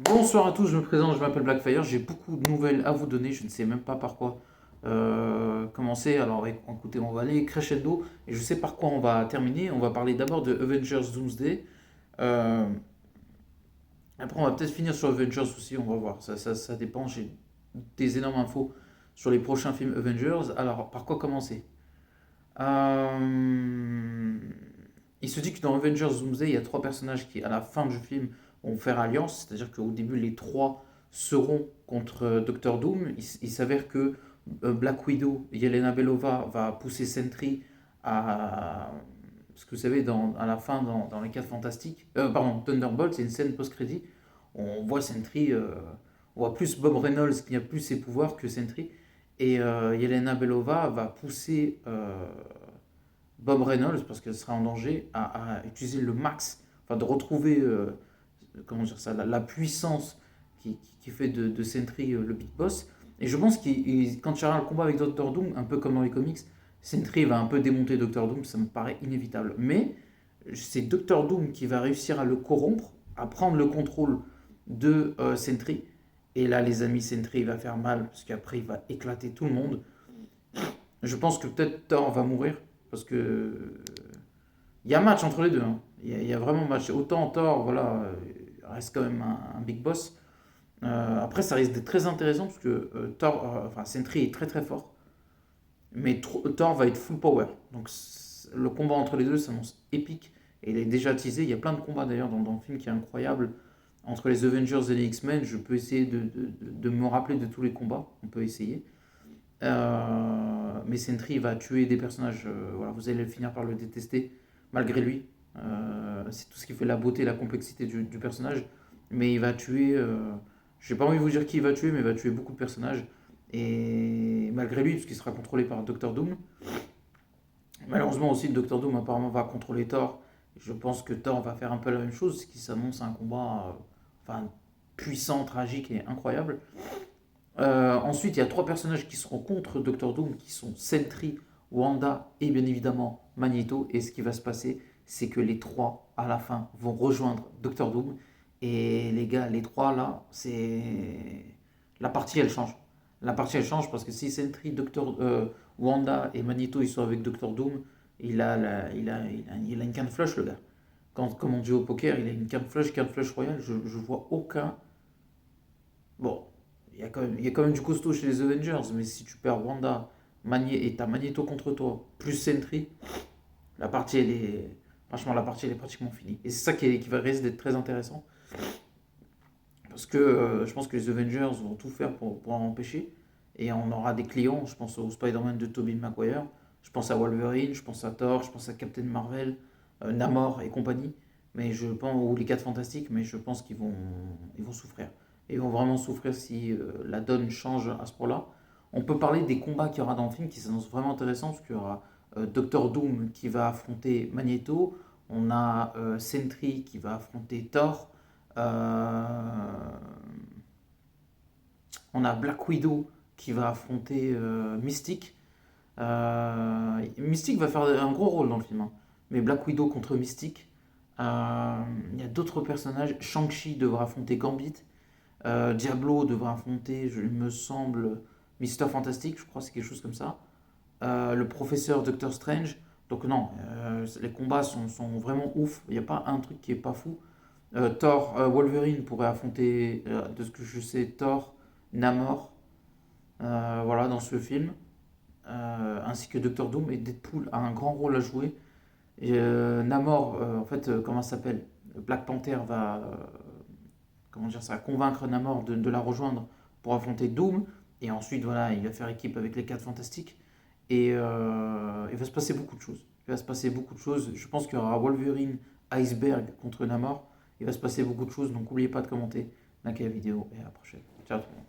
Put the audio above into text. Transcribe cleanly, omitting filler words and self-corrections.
Bonsoir à tous, je me présente, je m'appelle Blackfire, j'ai beaucoup de nouvelles à vous donner, je ne sais même pas par quoi commencer. Alors écoutez, on va aller crescendo et je sais par quoi on va terminer. On va parler d'abord de Avengers Doomsday. Euh, Après, on va peut-être finir sur Avengers aussi, on va voir. Ça dépend, j'ai des énormes infos sur les prochains films Avengers. Alors, par quoi commencer? Euh, Il se dit que dans Avengers Doomsday, il y a trois personnages qui, à la fin du film, vont faire alliance. C'est-à-dire qu'au début, les trois seront contre Doctor Doom. Il s'avère que Black Widow, Yelena Belova, va pousser Sentry à. Parce que vous savez, à la fin, dans les 4 Fantastiques, pardon, Thunderbolt, c'est une scène post-crédit. On voit Sentry, on voit plus Bob Reynolds qui a plus ses pouvoirs que Sentry. Et Yelena Belova va pousser Bob Reynolds, parce qu'elle sera en danger, à utiliser le max, enfin de retrouver comment dire ça, la puissance qui fait de Sentry le big boss. Et je pense que quand il y aura le combat avec Doctor Doom, un peu comme dans les comics, Sentry va un peu démonter Doctor Doom, ça me paraît inévitable. Mais c'est Doctor Doom qui va réussir à le corrompre, à prendre le contrôle de Sentry. Et là, les amis, Sentry va faire mal, parce qu'après, il va éclater tout le monde. Je pense que peut-être Thor va mourir, parce que il y a match entre les deux, hein. Il y a vraiment match. Autant Thor, voilà, reste quand même un big boss. Après, ça risque d'être très intéressant parce que Thor, enfin Sentry est très très fort, mais Thor va être full power. Donc le combat entre les deux s'annonce épique et il est déjà teasé. Il y a plein de combats d'ailleurs dans le film qui est incroyable entre les Avengers et les X-Men. Je peux essayer de me rappeler de tous les combats. On peut essayer. Mais Sentry va tuer des personnages. Voilà, vous allez finir par le détester malgré lui. C'est tout ce qui fait la beauté et la complexité du personnage. Mais il va tuer. J'ai pas envie de vous dire qui il va tuer, mais il va tuer beaucoup de personnages. Et malgré lui, puisqu'il sera contrôlé par Doctor Doom. Malheureusement aussi, Doctor Doom apparemment va contrôler Thor. Je pense que Thor va faire un peu la même chose, ce qui s'annonce un combat enfin, puissant, tragique et incroyable. Ensuite, il y a trois personnages qui seront contre Doctor Doom, qui sont Sentry, Wanda et bien évidemment Magneto. Et ce qui va se passer, c'est que les trois, à la fin, vont rejoindre Doctor Doom. Et les gars, les trois là, c'est. La partie elle change. La partie elle change parce que si Sentry, Wanda et Magneto ils sont avec Doctor Doom, il a une canne flush le gars. Comme on dit au poker, il a une canne flush royale. Je vois aucun. Bon, il y a quand même du costaud chez les Avengers, mais si tu perds Wanda, et t'as Magneto contre toi, plus Sentry, la partie elle est. Franchement, la partie elle est pratiquement finie. Et c'est ça qui va risque d'être très intéressant. Parce que je pense que les Avengers vont tout faire pour en empêcher. Et on aura des clients, je pense au Spider-Man de Tobey Maguire, je pense à Wolverine, je pense à Thor, je pense à Captain Marvel, Namor et compagnie. Mais je pense, ou les 4 Fantastiques, mais je pense qu'ils vont souffrir. Et ils vont vraiment souffrir si la donne change à ce point-là. On peut parler des combats qu'il y aura dans le film qui s'annoncent vraiment intéressants, parce qu'il y aura Doctor Doom qui va affronter Magneto, on a Sentry qui va affronter Thor, euh, on a Black Widow qui va affronter Mystique. Mystique va faire un gros rôle dans le film, hein. Mais Black Widow contre Mystique. Il y a d'autres personnages. Shang-Chi devra affronter Gambit. Diablo devra affronter, il me semble, Mister Fantastic, je crois que c'est quelque chose comme ça. Le professeur Doctor Strange. Donc non, les combats sont vraiment ouf. Il n'y a pas un truc qui est pas fou. Wolverine pourrait affronter, de ce que je sais, Thor, Namor, voilà, dans ce film, ainsi que Doctor Doom. Et Deadpool a un grand rôle à jouer. Et Namor, en fait, comment ça s'appelle? Black Panther va, comment dire ça, convaincre Namor de la rejoindre pour affronter Doom. Et ensuite, voilà, il va faire équipe avec les 4 Fantastiques. Et il va se passer beaucoup de choses. Il va se passer beaucoup de choses. Je pense qu'il y aura Wolverine, Iceberg contre Namor. Il va se passer beaucoup de choses. Donc n'oubliez pas de commenter, liker la vidéo et à la prochaine. Ciao tout le monde.